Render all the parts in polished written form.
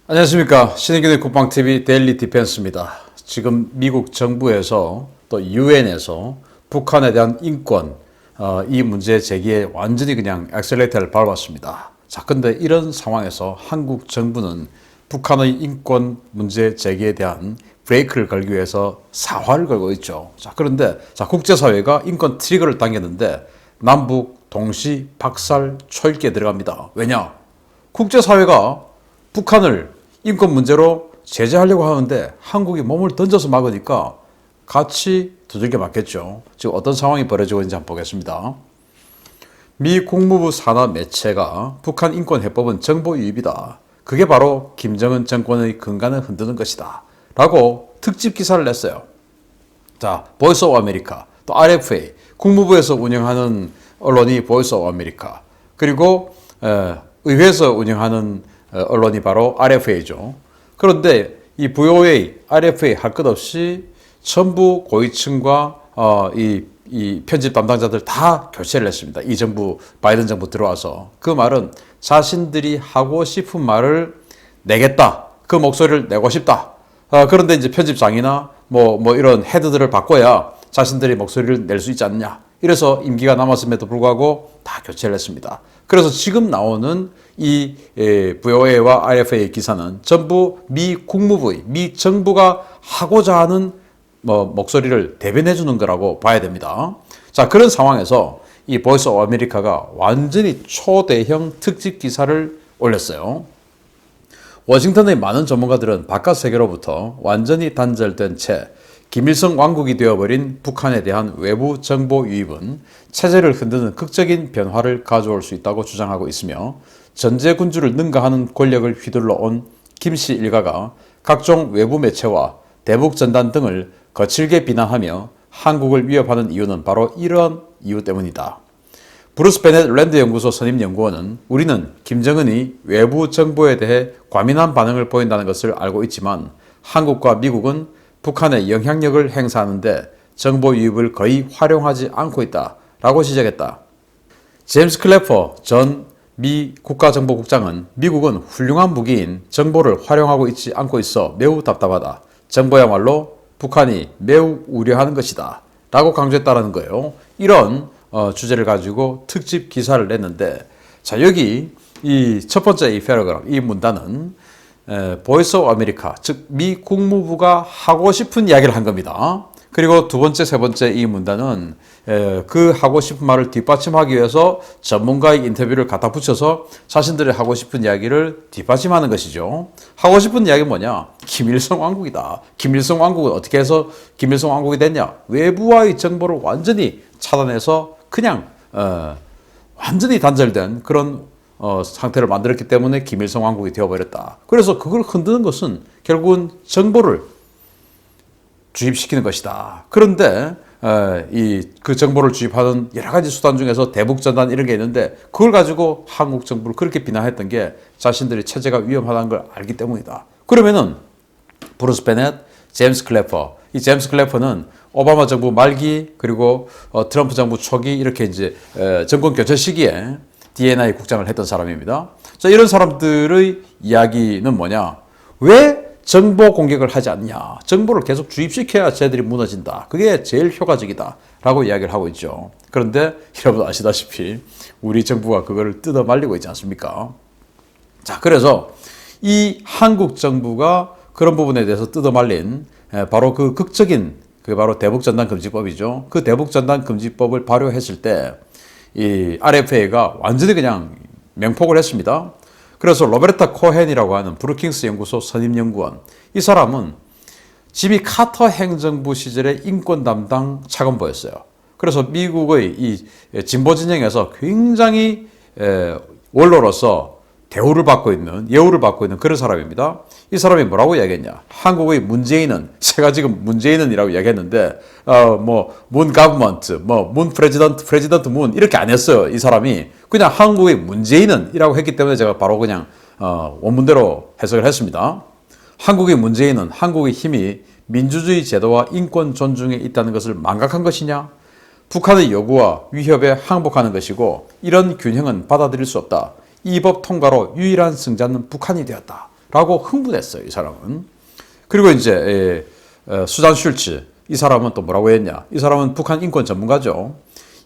안녕하십니까. 신의균의 국방TV 데일리 디펜스입니다. 지금 미국 정부에서 또 유엔에서 북한에 대한 인권, 이 문제 제기에 완전히 그냥 엑셀레이터를 밟았습니다. 자, 근데 이런 상황에서 한국 정부는 북한의 인권 문제 제기에 대한 브레이크를 걸기 위해서 사활을 걸고 있죠. 자, 그런데 국제사회가 인권 트리거를 당겼는데 남북 동시 박살 초읽기에 들어갑니다. 왜냐? 국제사회가 북한을 인권 문제로 제재하려고 하는데 한국이 몸을 던져서 막으니까 같이 두들겨 맞겠죠. 지금 어떤 상황이 벌어지고 있는지 한번 보겠습니다. 미 국무부 산하 매체가 북한 인권 해법은 정보 유입이다. 그게 바로 김정은 정권의 근간을 흔드는 것이다. 라고 특집 기사를 냈어요. 자, 보이스 오브 아메리카, 또 RFA, 국무부에서 운영하는 언론이 보이스 오브 아메리카, 그리고 의회에서 운영하는 언론이 바로 RFA죠. 그런데 이 VOA, RFA 할 것 없이 전부 고위층과 이 편집 담당자들 다 교체를 했습니다. 이 정부, 바이든 정부 들어와서. 그 말은 자신들이 하고 싶은 말을 내겠다. 그 목소리를 내고 싶다. 그런데 이제 편집장이나 뭐 이런 헤드들을 바꿔야 자신들이 목소리를 낼 수 있지 않느냐. 이래서 임기가 남았음에도 불구하고 다 교체를 했습니다. 그래서 지금 나오는 이 VOA와 RFA 기사는 전부 미 국무부의, 미 정부가 하고자 하는 목소리를 대변해 주는 거라고 봐야 됩니다. 자, 그런 상황에서 이 보이스 오브 아메리카가 완전히 초대형 특집 기사를 올렸어요. 워싱턴의 많은 전문가들은 바깥 세계로부터 완전히 단절된 채 김일성 왕국이 되어버린 북한에 대한 외부 정보 유입은 체제를 흔드는 극적인 변화를 가져올 수 있다고 주장하고 있으며 전제 군주를 능가하는 권력을 휘둘러 온 김씨 일가가 각종 외부 매체와 대북 전단 등을 거칠게 비난하며 한국을 위협하는 이유는 바로 이러한 이유 때문이다. 브루스 베넷 랜드 연구소 선임 연구원은 우리는 김정은이 외부 정보에 대해 과민한 반응을 보인다는 것을 알고 있지만 한국과 미국은 북한의 영향력을 행사하는데 정보 유입을 거의 활용하지 않고 있다라고 지적했다. 제임스 클래퍼 전 미 국가정보국장은 미국은 훌륭한 무기인 정보를 활용하고 있지 않고 있어 매우 답답하다. 정보야말로 북한이 매우 우려하는 것이다. 라고 강조했다는 거예요. 이런 주제를 가지고 특집 기사를 냈는데, 자, 여기 이 첫 번째 이 패러그래프, 이 문단은 보이스 오브 아메리카, 즉 미 국무부가 하고 싶은 이야기를 한 겁니다. 그리고 두 번째, 세 번째 이 문단은 그 하고 싶은 말을 뒷받침하기 위해서 전문가의 인터뷰를 갖다 붙여서 자신들이 하고 싶은 이야기를 뒷받침하는 것이죠. 하고 싶은 이야기는 뭐냐? 김일성 왕국이다. 김일성 왕국은 어떻게 해서 김일성 왕국이 됐냐? 외부와의 정보를 완전히 차단해서 그냥 완전히 단절된 그런 상태를 만들었기 때문에 김일성 왕국이 되어버렸다. 그래서 그걸 흔드는 것은 결국은 정보를 주입시키는 것이다. 그런데 그 정보를 주입하는 여러 가지 수단 중에서 대북전단 이런 게 있는데 그걸 가지고 한국 정부를 그렇게 비난했던 게 자신들의 체제가 위험하다는 걸 알기 때문이다. 그러면은 브루스 베넷, 제임스 클래퍼, 이 제임스 클래퍼는 오바마 정부 말기 그리고 트럼프 정부 초기 이렇게 이제 정권 교체 시기에 DNI 국장을 했던 사람입니다. 자, 이런 사람들의 이야기는 뭐냐? 왜 정보 공격을 하지 않냐? 정보를 계속 주입시켜야 쟤들이 무너진다. 그게 제일 효과적이다. 라고 이야기를 하고 있죠. 그런데 여러분 아시다시피 우리 정부가 그거를 뜯어 말리고 있지 않습니까? 자, 그래서 이 한국 정부가 그런 부분에 대해서 뜯어 말린 바로 그 극적인 그게 바로 대북전단금지법이죠. 그 대북전단금지법을 발효했을 때 이 RFA가 완전히 그냥 맹폭을 했습니다. 그래서 로베르타 코헨이라고 하는 브루킹스 연구소 선임 연구원, 이 사람은 지미 카터 행정부 시절의 인권 담당 차관보였어요. 그래서 미국의 이 진보 진영에서 굉장히 원로로서 대우를 받고 있는, 예우를 받고 있는 그런 사람입니다. 이 사람이 뭐라고 이야기했냐? 한국의 문재인은, 제가 지금 문재인은이라고 이야기했는데, 문 가버먼트, 문 프레지던트 문, 이렇게 안 했어요. 이 사람이. 그냥 한국의 문재인은이라고 했기 때문에 제가 바로 그냥, 원문대로 해석을 했습니다. 한국의 문재인은 한국의 힘이 민주주의 제도와 인권 존중에 있다는 것을 망각한 것이냐? 북한의 요구와 위협에 항복하는 것이고, 이런 균형은 받아들일 수 없다. 이 법 통과로 유일한 승자는 북한이 되었다. 라고 흥분했어요, 이 사람은. 그리고 이제 수잔 슐츠, 이 사람은 또 뭐라고 했냐? 이 사람은 북한 인권 전문가죠.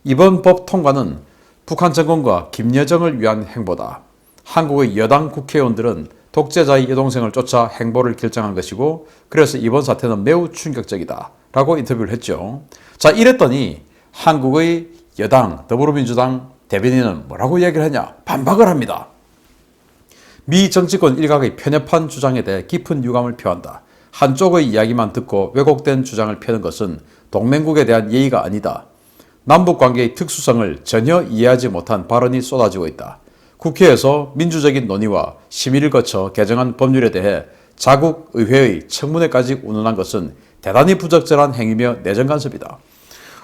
이번 법 통과는 북한 정권과 김여정을 위한 행보다. 한국의 여당 국회의원들은 독재자의 여동생을 쫓아 행보를 결정한 것이고 그래서 이번 사태는 매우 충격적이다 라고 인터뷰를 했죠. 자, 이랬더니 한국의 여당 더불어민주당 대변인은 뭐라고 이야기를 하냐? 반박을 합니다. 미 정치권 일각의 편협한 주장에 대해 깊은 유감을 표한다. 한쪽의 이야기만 듣고 왜곡된 주장을 펴는 것은 동맹국에 대한 예의가 아니다. 남북관계의 특수성을 전혀 이해하지 못한 발언이 쏟아지고 있다. 국회에서 민주적인 논의와 심의를 거쳐 개정한 법률에 대해 자국 의회의 청문회까지 운운한 것은 대단히 부적절한 행위며 내정 간섭이다.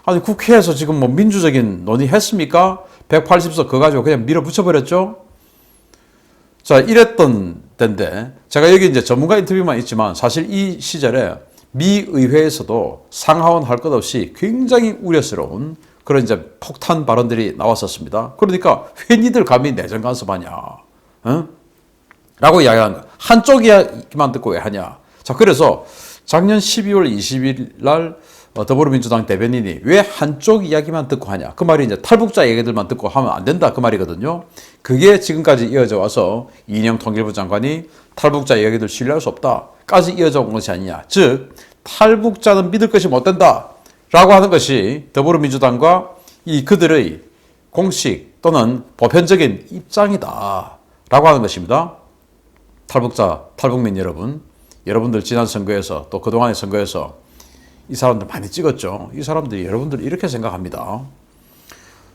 아니, 국회에서 지금 뭐 민주적인 논의했습니까? 180석 그거 가지고 그냥 밀어붙여버렸죠? 자, 이랬던 때인데, 제가 여기 이제 전문가 인터뷰만 있지만 사실 이 시절에 미 의회에서도 상하원 할 것 없이 굉장히 우려스러운 그런 이제 폭탄 발언들이 나왔었습니다. 그러니까 왜 니들 감히 내정 간섭하냐? 응? 라고 이야기하는 거야. 한쪽 이야기만 듣고 왜 하냐? 자, 그래서 작년 12월 20일 날 더불어민주당 대변인이 왜 한쪽 이야기만 듣고 하냐? 그 말이 이제 탈북자 얘기들만 듣고 하면 안 된다. 그 말이거든요. 그게 지금까지 이어져 와서 이인영 통일부 장관이 탈북자 이야기들 신뢰할 수 없다.까지 이어져 온 것이 아니냐. 즉, 탈북자는 믿을 것이 못 된다. 라고 하는 것이 더불어민주당과 그들의 공식 또는 보편적인 입장이다. 라고 하는 것입니다. 탈북자, 탈북민 여러분, 여러분들 지난 선거에서 또 그동안의 선거에서 이 사람들 많이 찍었죠. 이 사람들이 여러분들 이렇게 생각합니다.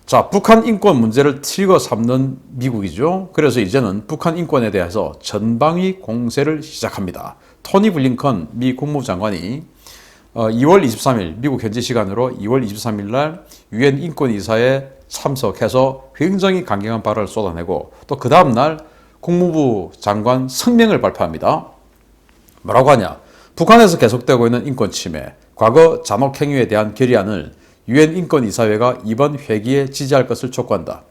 자, 북한 인권 문제를 트리거 삼는 미국이죠. 그래서 이제는 북한 인권에 대해서 전방위 공세를 시작합니다. 토니 블링컨 미 국무장관이 2월 23일 미국 현지 시간으로 2월 23일 날 유엔 인권이사에 참석해서 굉장히 강경한 발언을 쏟아내고 또 그 다음 날 국무부 장관 성명을 발표합니다. 뭐라고 하냐? 북한에서 계속되고 있는 인권 침해, 과거 잔혹 행위에 대한 결의안을 유엔 인권이사회가 이번 회기에 지지할 것을 촉구한다.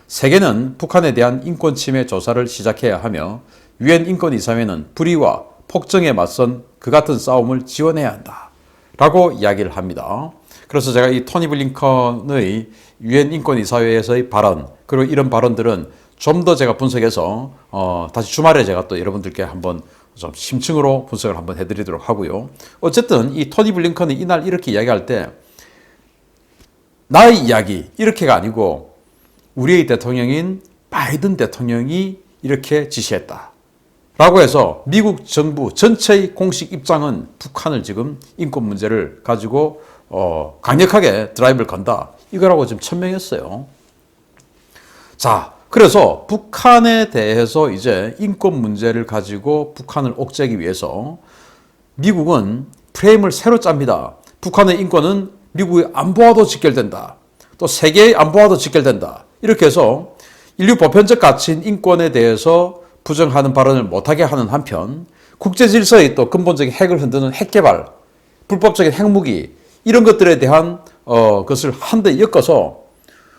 세계는 북한에 대한 인권 침해 조사를 시작해야 하며 유엔 인권이사회는 불의와 폭정에 맞선 그 같은 싸움을 지원해야 한다. 라고 이야기를 합니다. 그래서 제가 이 토니 블링컨의 유엔 인권이사회에서의 발언, 그리고 이런 발언들은 좀 더 제가 분석해서 다시 주말에 제가 또 여러분들께 한번 좀 심층으로 분석을 한번 해드리도록 하고요. 어쨌든 이 토니 블링컨이 이날 이렇게 이야기할 때 나의 이야기 이렇게가 아니고 우리의 대통령인 바이든 대통령이 이렇게 지시했다. 라고 해서 미국 정부 전체의 공식 입장은 북한을 지금 인권 문제를 가지고 강력하게 드라이브를 건다. 이거라고 지금 천명했어요. 자, 그래서 북한에 대해서 이제 인권 문제를 가지고 북한을 옥죄기 위해서 미국은 프레임을 새로 짭니다. 북한의 인권은 미국의 안보와도 직결된다. 또 세계의 안보와도 직결된다. 이렇게 해서 인류 보편적 가치인 인권에 대해서 부정하는 발언을 못하게 하는 한편 국제 질서의 또 근본적인 핵을 흔드는 핵 개발, 불법적인 핵무기 이런 것들에 대한 것을 한데 엮어서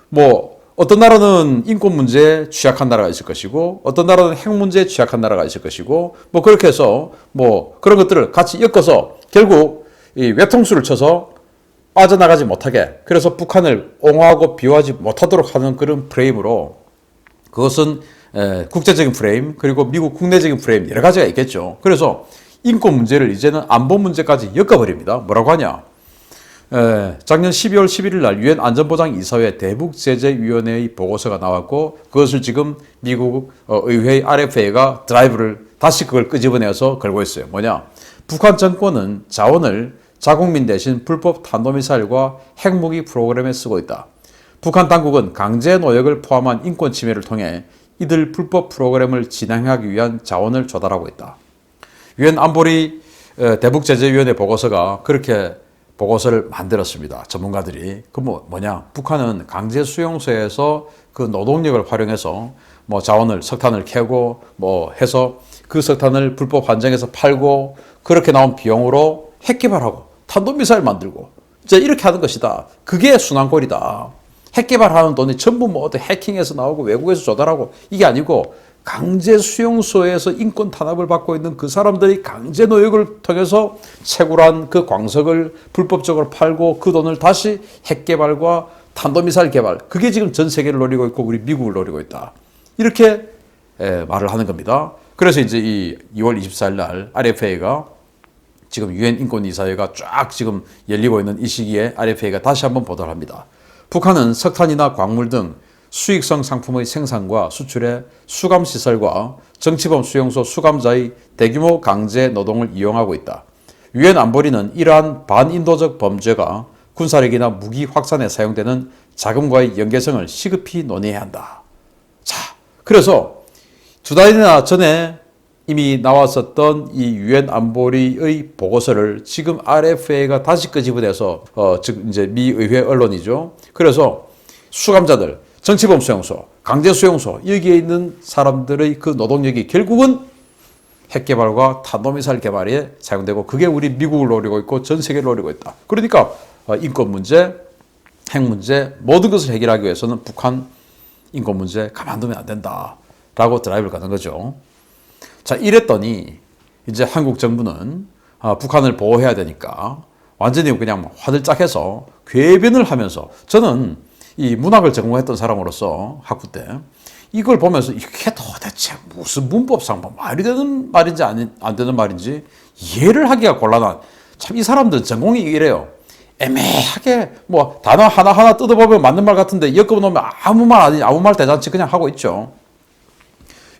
뭐 어떤 나라는 인권 문제에 취약한 나라가 있을 것이고 어떤 나라는 핵 문제에 취약한 나라가 있을 것이고 뭐 그렇게 해서 뭐 그런 것들을 같이 엮어서 결국 이 외통수를 쳐서 빠져나가지 못하게 그래서 북한을 옹호하고 비호하지 못하도록 하는 그런 프레임으로 그것은 국제적인 프레임 그리고 미국 국내적인 프레임 여러 가지가 있겠죠. 그래서 인권 문제를 이제는 안보 문제까지 엮어버립니다. 뭐라고 하냐? 작년 12월 11일 날 유엔 안전보장이사회 대북제재위원회의 보고서가 나왔고 그것을 지금 미국 의회 RFA가 드라이브를 다시 그걸 끄집어내서 걸고 있어요. 뭐냐? 북한 정권은 자원을 자국민 대신 불법 탄도미사일과 핵무기 프로그램에 쓰고 있다. 북한 당국은 강제 노역을 포함한 인권 침해를 통해 이들 불법 프로그램을 진행하기 위한 자원을 조달하고 있다. 유엔 안보리 대북제재위원회 보고서가 그렇게 보고서를 만들었습니다. 전문가들이. 그 뭐냐? 북한은 강제 수용소에서 그 노동력을 활용해서 뭐 자원을 석탄을 캐고 뭐 해서 그 석탄을 불법 환정해서 팔고 그렇게 나온 비용으로 핵 개발하고 탄도미사일 만들고 이제 이렇게 하는 것이다. 그게 순환골이다. 핵 개발하는 돈이 전부 뭐 어떤 해킹해서 나오고 외국에서 조달하고 이게 아니고 강제 수용소에서 인권 탄압을 받고 있는 그 사람들이 강제 노역을 통해서 채굴한 그 광석을 불법적으로 팔고 그 돈을 다시 핵 개발과 탄도미사일 개발, 그게 지금 전 세계를 노리고 있고 우리 미국을 노리고 있다. 이렇게 말을 하는 겁니다. 그래서 이제 이 2월 24일 날 RFA가 지금 유엔 인권이사회가 쫙 지금 열리고 있는 이 시기에 RFA가 다시 한번 보도를 합니다. 북한은 석탄이나 광물 등 수익성 상품의 생산과 수출에 수감시설과 정치범 수용소 수감자의 대규모 강제 노동을 이용하고 있다. 유엔 안보리는 이러한 반인도적 범죄가 군사력이나 무기 확산에 사용되는 자금과의 연계성을 시급히 논의해야 한다. 자, 그래서 두 달이나 전에 이미 나왔었던 이 유엔 안보리의 보고서를 지금 RFA가 다시 끄집어내서 즉 이제 미 의회 언론이죠. 그래서 수감자들, 정치범 수용소, 강제 수용소 여기에 있는 사람들의 그 노동력이 결국은 핵 개발과 탄도미사일 개발에 사용되고 그게 우리 미국을 노리고 있고 전 세계를 노리고 있다. 그러니까 인권 문제, 핵 문제 모든 것을 해결하기 위해서는 북한 인권 문제 가만두면 안 된다라고 드라이브를 가는 거죠. 자, 이랬더니 이제 한국 정부는 북한을 보호해야 되니까 완전히 그냥 화들짝 해서 궤변을 하면서 저는 이 문학을 전공했던 사람으로서 학부 때 이걸 보면서 이게 도대체 무슨 문법상 말이 되는 말인지 안 되는 말인지 이해를 하기가 곤란한 참 이 사람들 전공이 이래요. 애매하게 뭐 단어 하나하나 뜯어보면 맞는 말 같은데 엮어놓으면 아무 말 아니 아무 말 대잔치 그냥 하고 있죠.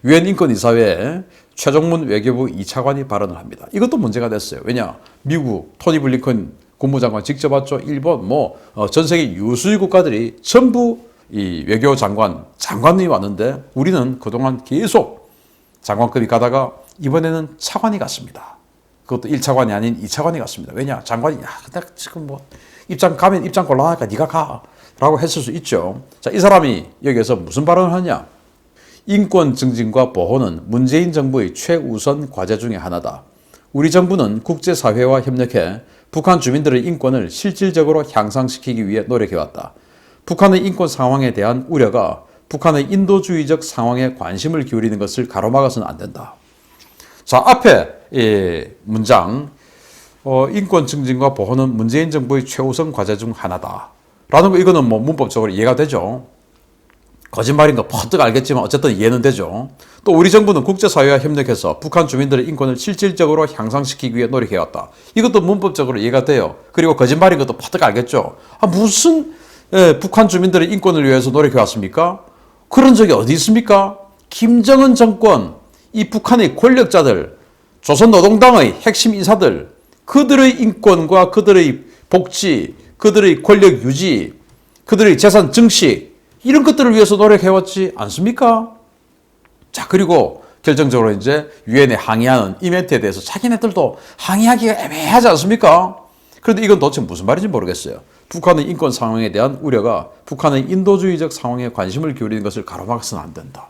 유엔 인권이사회에 최종문 외교부 2차관이 발언을 합니다. 이것도 문제가 됐어요. 왜냐? 미국 토니 블링컨 국무장관 직접 왔죠. 일본 전 세계 유수의 국가들이 전부 이 장관이 왔는데 우리는 그동안 계속 장관급이 가다가 이번에는 차관이 갔습니다. 그것도 1차관이 아닌 2차관이 갔습니다. 왜냐? 장관이 근데 지금 입장 가면 입장 곤란하니까 네가 가라고 했을 수 있죠. 자, 이 사람이 여기에서 무슨 발언을 하냐? 인권 증진과 보호는 문재인 정부의 최우선 과제 중에 하나다. 우리 정부는 국제사회와 협력해 북한 주민들의 인권을 실질적으로 향상시키기 위해 노력해왔다. 북한의 인권 상황에 대한 우려가 북한의 인도주의적 상황에 관심을 기울이는 것을 가로막아서는 안 된다. 자, 앞에 문장 인권 증진과 보호는 문재인 정부의 최우선 과제 중 하나다. 라는 거 이거는 문법적으로 이해가 되죠. 거짓말인 거 퍼뜩 알겠지만 어쨌든 이해는 되죠. 또 우리 정부는 국제사회와 협력해서 북한 주민들의 인권을 실질적으로 향상시키기 위해 노력해왔다. 이것도 문법적으로 이해가 돼요. 그리고 거짓말인 것도 퍼뜩 알겠죠. 무슨 북한 주민들의 인권을 위해서 노력해왔습니까? 그런 적이 어디 있습니까? 김정은 정권, 이 북한의 권력자들, 조선노동당의 핵심 인사들, 그들의 인권과 그들의 복지, 그들의 권력 유지, 그들의 재산 증식 이런 것들을 위해서 노력해왔지 않습니까? 자, 그리고 결정적으로 이제 유엔에 항의하는 이 멘트에 대해서 자기네들도 항의하기가 애매하지 않습니까? 그런데 이건 도대체 무슨 말인지 모르겠어요. 북한의 인권 상황에 대한 우려가 북한의 인도주의적 상황에 관심을 기울이는 것을 가로막아서는 안 된다.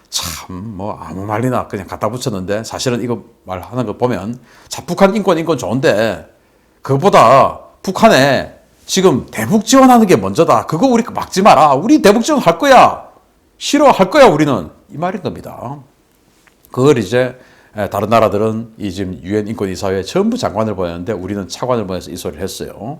참 아무 말이나 그냥 갖다 붙였는데 사실은 이거 말하는 거 보면 자, 북한 인권 좋은데 그것보다 북한에 지금 대북 지원하는 게 먼저다. 그거 우리 막지 마라. 우리 대북 지원 할 거야. 싫어할 거야 우리는. 이 말인 겁니다. 그걸 이제 다른 나라들은 이 지금 유엔 인권이사회에 전부 장관을 보냈는데 우리는 차관을 보내서 이 소리를 했어요.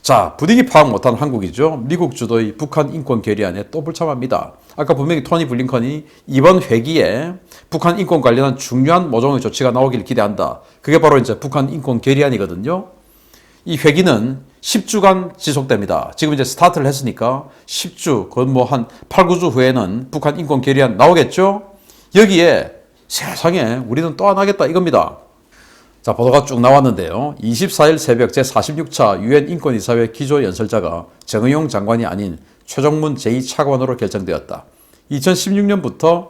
자, 분위기 파악 못한 한국이죠. 미국 주도의 북한 인권 결의안에 또 불참합니다. 아까 분명히 토니 블링컨이 이번 회기에 북한 인권 관련한 중요한 모종의 조치가 나오길 기대한다. 그게 바로 이제 북한 인권 결의안이거든요. 이 회기는 10주간 지속됩니다. 지금 이제 스타트를 했으니까 10주, 그건 한 8, 9주 후에는 북한 인권 결의안 나오겠죠? 여기에 세상에 우리는 또 안 하겠다 이겁니다. 자, 보도가 쭉 나왔는데요. 24일 새벽 제46차 유엔 인권이사회 기조연설자가 정의용 장관이 아닌 최종문 제2차관으로 결정되었다. 2016년부터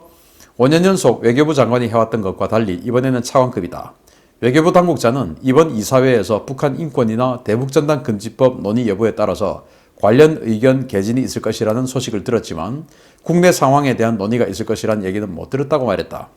5년 연속 외교부 장관이 해왔던 것과 달리 이번에는 차관급이다. 외교부 당국자는 이번 이사회에서 북한 인권이나 대북전단 금지법 논의 여부에 따라서 관련 의견 개진이 있을 것이라는 소식을 들었지만 국내 상황에 대한 논의가 있을 것이라는 얘기는 못 들었다고 말했다.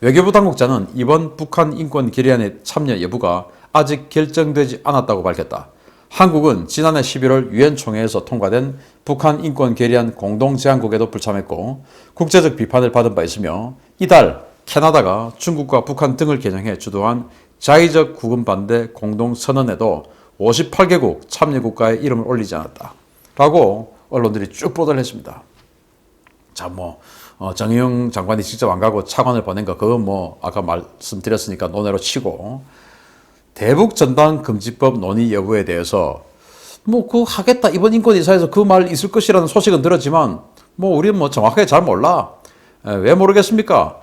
외교부 당국자는 이번 북한 인권 결의안의 참여 여부가 아직 결정되지 않았다고 밝혔다. 한국은 지난해 11월 유엔 총회에서 통과된 북한 인권 결의안 공동제안국에도 불참했고 국제적 비판을 받은 바 있으며 이달 캐나다가 중국과 북한 등을 겨냥해 주도한 자의적 구금 반대 공동선언에도 58개국 참여국가의 이름을 올리지 않았다 라고 언론들이 쭉 보도를 했습니다. 자, 정의용 장관이 직접 안 가고 차관을 보낸 거 그건 아까 말씀드렸으니까 논외로 치고 대북 전단 금지법 논의 여부에 대해서 그거 하겠다 이번 인권이사에서 그 말 있을 것이라는 소식은 들었지만 우리는 정확하게 잘 몰라. 왜 모르겠습니까?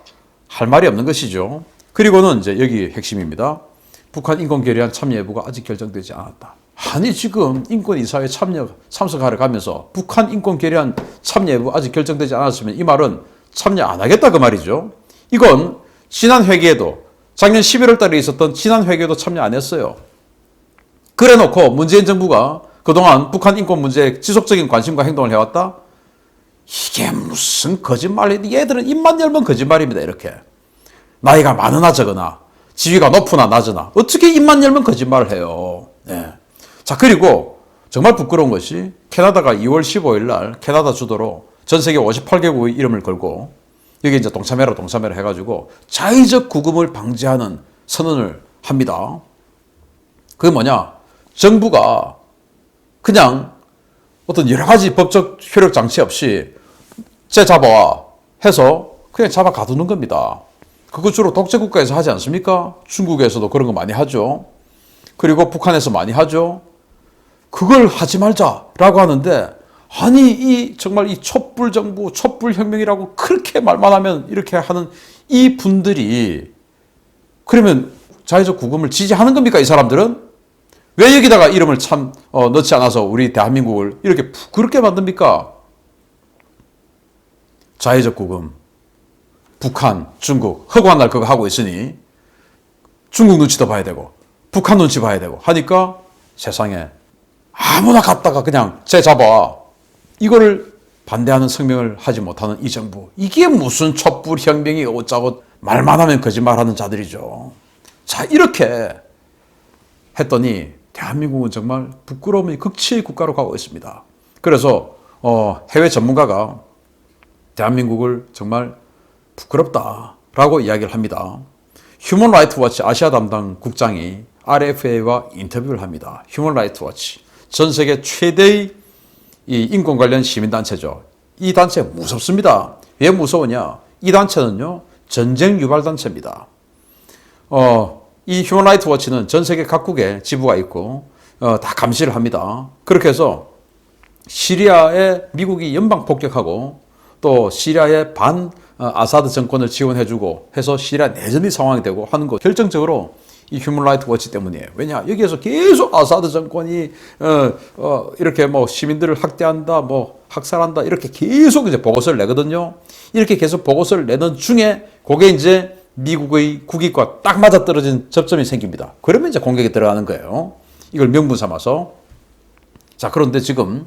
할 말이 없는 것이죠. 그리고는 이제 여기 핵심입니다. 북한 인권 결의안 참여 여부가 아직 결정되지 않았다. 아니 지금 인권이사회 참석하러 가면서 북한 인권 결의안 참여 여부 아직 결정되지 않았으면 이 말은 참여 안 하겠다 그 말이죠. 이건 지난 회기에도 작년 11월 달에 있었던 지난 회기에도 참여 안 했어요. 그래 놓고 문재인 정부가 그동안 북한 인권 문제에 지속적인 관심과 행동을 해왔다? 이게 무슨 거짓말이야. 얘들은 입만 열면 거짓말입니다. 이렇게. 나이가 많으나 적으나 지위가 높으나 낮으나 어떻게 입만 열면 거짓말을 해요. 네. 자, 그리고 정말 부끄러운 것이 캐나다가 2월 15일 날 캐나다 주도로 전 세계 58개국의 이름을 걸고 여기 이제 동참해라 해가지고 자의적 구금을 방지하는 선언을 합니다. 그게 뭐냐? 정부가 그냥 어떤 여러 가지 법적 효력 장치 없이 쟤 잡아와 해서 그냥 잡아 가두는 겁니다. 그거 주로 독재국가에서 하지 않습니까? 중국에서도 그런 거 많이 하죠. 그리고 북한에서 많이 하죠. 그걸 하지 말자라고 하는데 아니 정말 이 촛불 정부, 촛불 혁명이라고 그렇게 말만 하면 이렇게 하는 이 분들이 그러면 자의적 구금을 지지하는 겁니까? 이 사람들은? 왜 여기다가 이름을 넣지 않아서 우리 대한민국을 이렇게 그렇게 만듭니까? 자의적 구금. 북한, 중국, 허구한 날 그거 하고 있으니 중국 눈치도 봐야 되고 북한 눈치 봐야 되고 하니까 세상에 아무나 갔다가 그냥 쟤 잡아. 이거를 반대하는 성명을 하지 못하는 이 정부. 이게 무슨 촛불 혁명이 어쩌고 말만 하면 거짓말하는 자들이죠. 자, 이렇게 했더니 대한민국은 정말 부끄러움의 극치의 국가로 가고 있습니다. 그래서 해외 전문가가 대한민국을 정말 부끄럽다라고 이야기를 합니다. 휴먼 라이트 워치 아시아 담당 국장이 RFA와 인터뷰를 합니다. 휴먼 라이트 워치 전 세계 최대의 이 인권 관련 시민단체죠. 이 단체 무섭습니다. 왜 무서우냐? 이 단체는요 전쟁 유발 단체입니다. 이 휴먼 라이트 워치는 전 세계 각국에 지부가 있고 다 감시를 합니다. 그렇게 해서 시리아에 미국이 연방 폭격하고 또 시리아의 아사드 정권을 지원해주고 해서 시리아 내전이 상황이 되고 하는 거 결정적으로 이 휴먼 라이트 워치 때문이에요. 왜냐? 여기에서 계속 아사드 정권이 이렇게 시민들을 학대한다, 학살한다 이렇게 계속 이제 보고서를 내거든요. 이렇게 계속 보고서를 내는 중에 그게 이제 미국의 국익과 딱 맞아떨어진 접점이 생깁니다. 그러면 이제 공격에 들어가는 거예요. 이걸 명분 삼아서. 자, 그런데 지금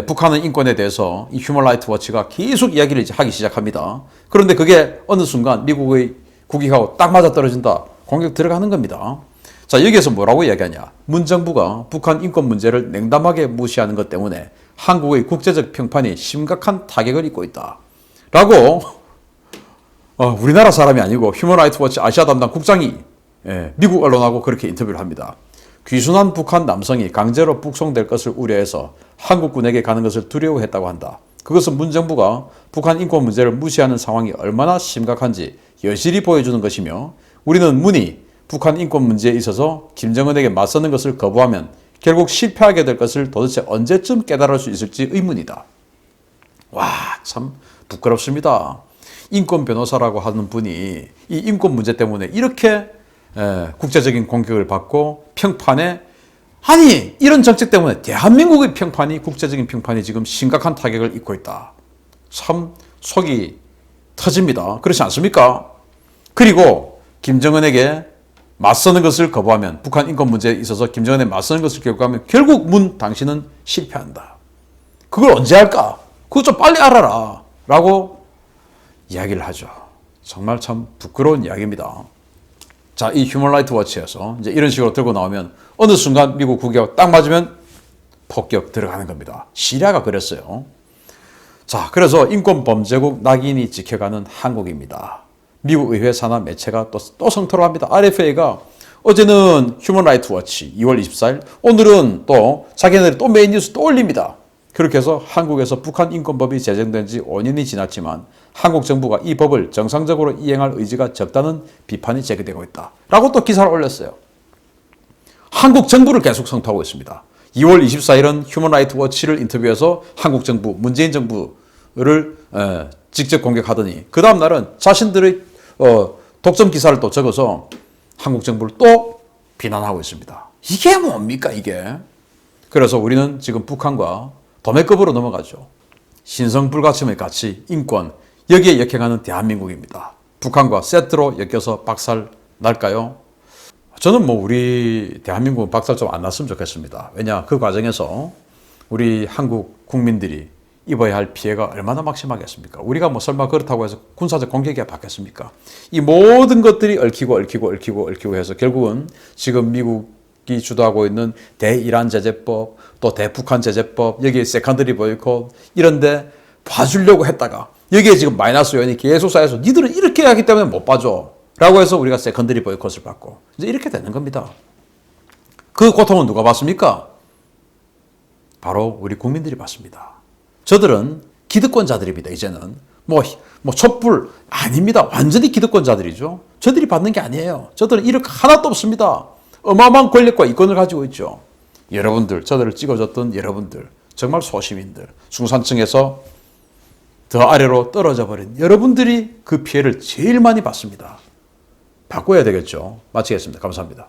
북한의 인권에 대해서 이 휴먼 라이트 워치가 계속 이야기를 이제 하기 시작합니다. 그런데 그게 어느 순간 미국의 국익하고 딱 맞아떨어진다. 공격 들어가는 겁니다. 자, 여기에서 뭐라고 이야기하냐. 문 정부가 북한 인권 문제를 냉담하게 무시하는 것 때문에 한국의 국제적 평판이 심각한 타격을 입고 있다. 라고 우리나라 사람이 아니고 휴먼 라이트 워치 아시아 담당 국장이 미국 언론하고 그렇게 인터뷰를 합니다. 귀순한 북한 남성이 강제로 북송될 것을 우려해서 한국군에게 가는 것을 두려워했다고 한다. 그것은 문 정부가 북한 인권 문제를 무시하는 상황이 얼마나 심각한지 여실히 보여주는 것이며 우리는 문이 북한 인권 문제에 있어서 김정은에게 맞서는 것을 거부하면 결국 실패하게 될 것을 도대체 언제쯤 깨달을 수 있을지 의문이다. 와, 참 부끄럽습니다. 인권 변호사라고 하는 분이 이 인권 문제 때문에 이렇게 국제적인 공격을 받고 평판에 아니 이런 정책 때문에 대한민국의 평판이 국제적인 평판이 지금 심각한 타격을 입고 있다. 참 속이 터집니다. 그렇지 않습니까? 그리고 김정은에게 맞서는 것을 거부하면 북한 인권 문제에 있어서 김정은에 맞서는 것을 거부하면 결국 당신은 실패한다. 그걸 언제 할까? 그거 좀 빨리 알아라. 라고 이야기를 하죠. 정말 참 부끄러운 이야기입니다. 자, 이 휴먼 라이트 워치에서 이제 이런 식으로 들고 나오면 어느 순간 미국 국익하고 딱 맞으면 폭격 들어가는 겁니다. 시리아가 그랬어요. 자, 그래서 인권범죄국 낙인이 찍혀가는 한국입니다. 미국 의회 산하 매체가 또 성토를 합니다. RFA가 어제는 휴먼 라이트 워치 2월 24일, 오늘은 또 자기네들이 또 메인 뉴스 또 올립니다. 그렇게 해서 한국에서 북한 인권법이 제정된 지 5년이 지났지만 한국 정부가 이 법을 정상적으로 이행할 의지가 적다는 비판이 제기되고 있다. 라고 또 기사를 올렸어요. 한국 정부를 계속 성토하고 있습니다. 2월 24일은 휴먼 라이트 워치를 인터뷰해서 한국 정부, 문재인 정부를 직접 공격하더니 그 다음 날은 자신들의 독점 기사를 또 적어서 한국 정부를 또 비난하고 있습니다. 이게 뭡니까 이게? 그래서 우리는 지금 북한과 도매급으로 넘어가죠. 신성불가침의 가치, 인권, 여기에 역행하는 대한민국입니다. 북한과 세트로 엮여서 박살 날까요? 저는 우리 대한민국은 박살 좀 안 났으면 좋겠습니다. 왜냐, 그 과정에서 우리 한국 국민들이 입어야 할 피해가 얼마나 막심하겠습니까? 우리가 설마 그렇다고 해서 군사적 공격이 받겠습니까? 이 모든 것들이 얽히고 해서 결국은 지금 미국이 주도하고 있는 대이란 제재법, 또 대북한 제재법, 여기에 세컨더리 보이콧 이런데 봐주려고 했다가 여기에 지금 마이너스 요인이 계속 쌓여서 니들은 이렇게 하기 때문에 못 봐줘 라고 해서 우리가 세컨더리 보이콧을 받고 이제 이렇게 되는 겁니다. 그 고통은 누가 받습니까? 바로 우리 국민들이 받습니다. 저들은 기득권자들입니다. 이제는 촛불 아닙니다. 완전히 기득권자들이죠. 저들이 받는 게 아니에요. 저들은 이렇게 하나도 없습니다. 어마어마한 권력과 이권을 가지고 있죠. 여러분들, 저들을 찍어줬던 여러분들, 정말 소시민들, 중산층에서 더 아래로 떨어져 버린 여러분들이 그 피해를 제일 많이 받습니다. 바꿔야 되겠죠. 마치겠습니다. 감사합니다.